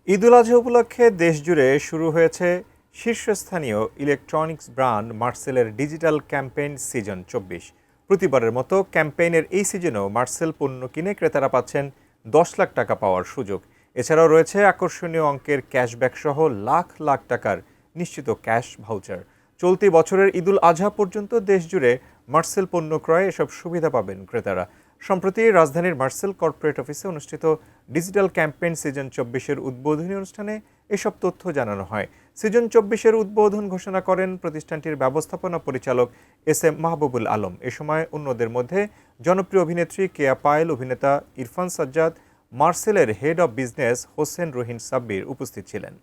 ঈদুল আজহা উপলক্ষে দেশজুড়ে শুরু হয়েছে শীর্ষস্থানীয় ইলেকট্রনিক্স ব্র্যান্ড মার্সেলের ডিজিটাল ক্যাম্পেইন সিজন ২৪। প্রতিবারের মতো ক্যাম্পেইনের এই সিজনেও মার্সেল পণ্য কিনে ক্রেতারা পাচ্ছেন ১০ লাখ টাকা পাওয়ার সুযোগ। এছাড়াও রয়েছে আকর্ষণীয় অঙ্কের ক্যাশব্যাক সহ লাখ লাখ টাকার নিশ্চিত ক্যাশ ভাউচার। চলতি বছরের ঈদুল আজহা পর্যন্ত দেশজুড়ে মার্সেল পণ্য ক্রয়ে এসব সুবিধা পাবেন ক্রেতারা। সম্প্রতি রাজধানীর মার্সেল কর্পোরেট অফিসে অনুষ্ঠিত ডিজিটাল ক্যাম্পেইন সিজন ২৪-এর উদ্বোধনী অনুষ্ঠানে এসব তথ্য জানানো হয়। সিজন ২৪-এর উদ্বোধন ঘোষণা করেন প্রতিষ্ঠানটির ব্যবস্থাপনা পরিচালক এস.এম. মাহবুবুল আলম। এ সময় অন্যদের মধ্যে জনপ্রিয় অভিনেত্রী কেয়া পায়েল, অভিনেতা ইরফান সাজ্জাদ, মার্সেলের head of business Hossain Rahin Sabbir উপস্থিত ছিলেন।